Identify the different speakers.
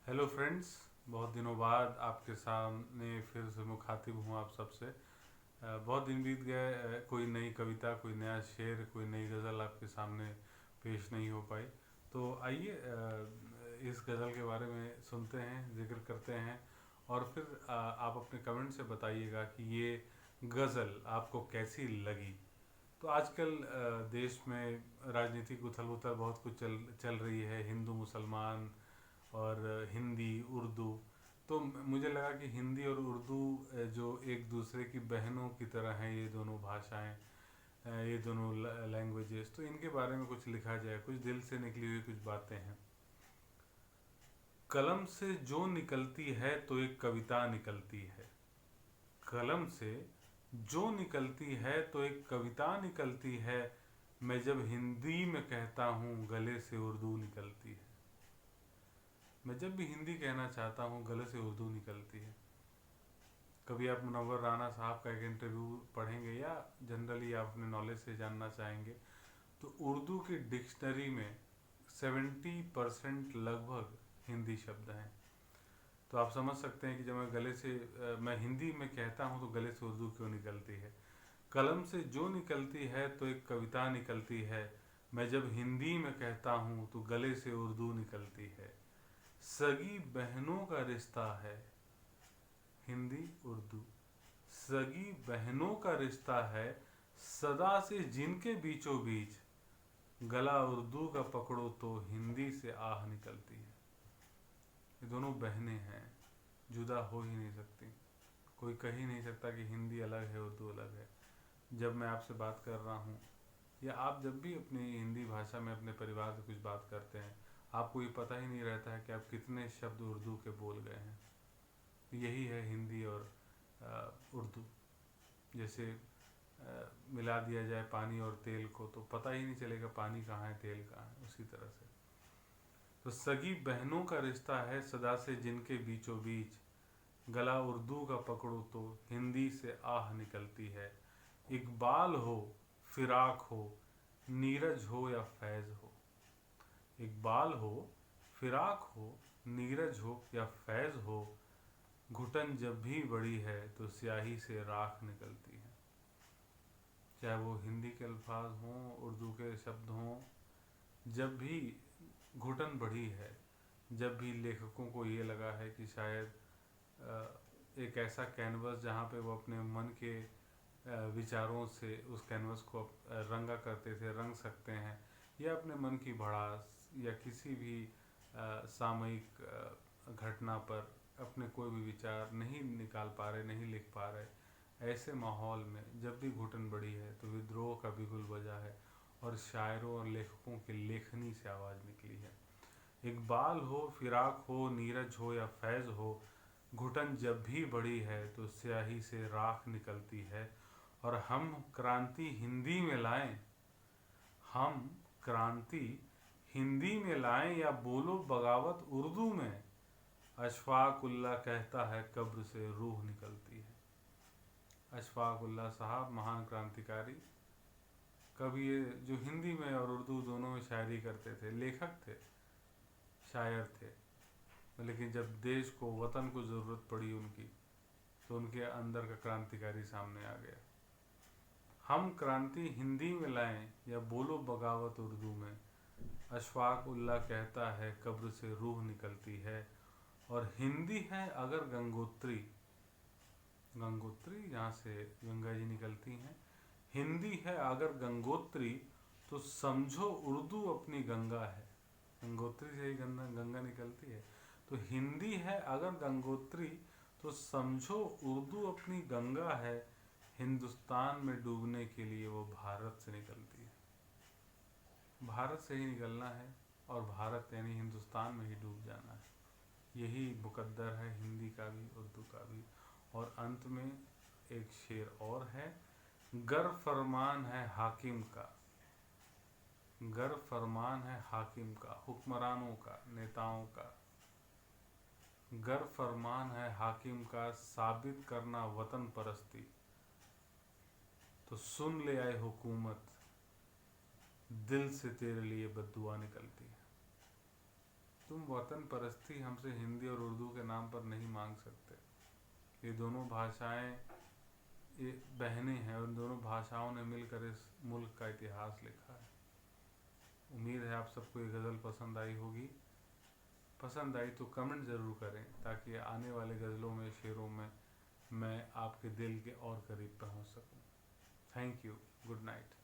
Speaker 1: Hello friends, बहुत दिनों बाद आपके सामने फिर से मुखातिब हूँ आप सबसे। बहुत दिन बीत गए, कोई नई कविता, कोई नया शेर, कोई नई गज़ल आपके सामने पेश नहीं हो पाई। तो आइए इस गज़ल के बारे में सुनते हैं, जिक्र करते हैं और फिर आप अपने कमेंट से बताइएगा कि ये गज़ल आपको कैसी लगी। तो आजकल देश में राजनीतिक उथल पुथल बहुत कुछ चल चल रही है, हिंदू मुसलमान और हिंदी उर्दू। तो मुझे लगा कि हिंदी और उर्दू जो एक दूसरे की बहनों की तरह हैं, ये दोनों भाषाएं, ये दोनों लैंग्वेजेस, तो इनके बारे में कुछ लिखा जाए। कुछ दिल से निकली हुई कुछ बातें हैं। कलम से जो निकलती है तो एक कविता निकलती है। कलम से जो निकलती है तो एक कविता निकलती है। मैं जब हिंदी में कहता हूँ गले से उर्दू निकलती है। मैं जब भी हिंदी कहना चाहता हूँ गले से उर्दू निकलती है। कभी आप मुनव्वर राना साहब का एक इंटरव्यू पढ़ेंगे या जनरली आप अपने नॉलेज से जानना चाहेंगे, तो उर्दू की डिक्शनरी में 70% लगभग हिंदी शब्द हैं। तो आप समझ सकते हैं कि जब मैं हिंदी में कहता हूँ तो गले से उर्दू क्यों निकलती है। कलम से जो निकलती है तो एक कविता निकलती है। मैं जब हिंदी में कहता हूँ तो गले से उर्दू निकलती है। सगी बहनों का रिश्ता है हिंदी उर्दू। सगी बहनों का रिश्ता है सदा से जिनके बीचों बीच। गला उर्दू का पकड़ो तो हिंदी से आह निकलती है। ये दोनों बहनें हैं, जुदा हो ही नहीं सकती। कोई कह ही नहीं सकता कि हिंदी अलग है उर्दू अलग है। जब मैं आपसे बात कर रहा हूँ या आप जब भी अपनी हिंदी भाषा में अपने परिवार से कुछ बात करते हैं, आपको ये पता ही नहीं रहता है कि आप कितने शब्द उर्दू के बोल गए हैं। यही है हिंदी और उर्दू। जैसे मिला दिया जाए पानी और तेल को तो पता ही नहीं चलेगा पानी कहाँ है तेल कहाँ है, उसी तरह से। तो सगी बहनों का रिश्ता है सदा से जिनके बीचों बीच। गला उर्दू का पकड़ो तो हिंदी से आह निकलती है। इकबाल हो, फिराक हो, नीरज हो या फैज़ हो। इकबाल हो, फिराक हो, नीरज हो या फैज़ हो। घुटन जब भी बड़ी है तो स्याही से राख निकलती है। चाहे वो हिंदी के अल्फाज हों, उर्दू के शब्द हों, जब भी घुटन बढ़ी है, जब भी लेखकों को ये लगा है कि शायद एक ऐसा कैनवस जहाँ पे वो अपने मन के विचारों से उस कैनवस को रंगा करते थे, रंग सकते हैं, या अपने मन की भड़ास या किसी भी सामयिक घटना पर अपने कोई भी विचार नहीं निकाल पा रहे, नहीं लिख पा रहे, ऐसे माहौल में जब भी घुटन बढ़ी है तो विद्रोह का बिगुल बजा है और शायरों और लेखकों की लेखनी से आवाज़ निकली है। इकबाल हो, फिराक हो, नीरज हो या फैज़ हो। घुटन जब भी बढ़ी है तो स्याही से राख निकलती है। और हम क्रांति हिंदी में लाएं, हम क्रांति हिंदी में लाएं या बोलो बगावत उर्दू में। अशफाक उल्लाह कहता है कब्र से रूह निकलती है। अशफाक उल्लाह साहब महान क्रांतिकारी, कभी ये जो हिंदी में और उर्दू दोनों में शायरी करते थे, लेखक थे, शायर थे। लेकिन जब देश को, वतन को ज़रूरत पड़ी उनकी, तो उनके अंदर का क्रांतिकारी सामने आ गया। हम क्रांति हिंदी में लाएं या बोलो बगावत उर्दू में। अशफाक उल्लाह कहता है कब्र से रूह निकलती है। और हिंदी है अगर गंगोत्री, गंगोत्री जहाँ से गंगा जी निकलती हैं, हिंदी है अगर गंगोत्री तो समझो उर्दू अपनी गंगा है। गंगोत्री से ही गंगा गंगा निकलती है, तो हिंदी है अगर गंगोत्री तो समझो उर्दू अपनी गंगा है। हिंदुस्तान में डूबने के लिए वो भारत से निकलती है। भारत से ही निकलना है और भारत यानी हिंदुस्तान में ही डूब जाना है। यही मुकद्दर है हिंदी का भी, उर्दू का भी। और अंत में एक शेर और है, गर फरमान है हाकिम का, गर फरमान है हाकिम का, हुक्मरानों का, नेताओं का। गर फरमान है हाकिम का साबित करना वतन परस्ती, तो सुन ले आए हुकूमत, दिल से तेरे लिए बद्दुआ निकलती है। तुम वतन परस्ती हमसे हिंदी और उर्दू के नाम पर नहीं मांग सकते। ये दोनों भाषाएं ये बहनें हैं, उन दोनों भाषाओं ने मिलकर इस मुल्क का इतिहास लिखा है। उम्मीद है आप सबको ये गज़ल पसंद आई होगी। पसंद आई तो कमेंट ज़रूर करें ताकि आने वाले गज़लों में, शेरों में मैं आपके दिल के और करीब पहुंच सकूं। Thank you. Good night.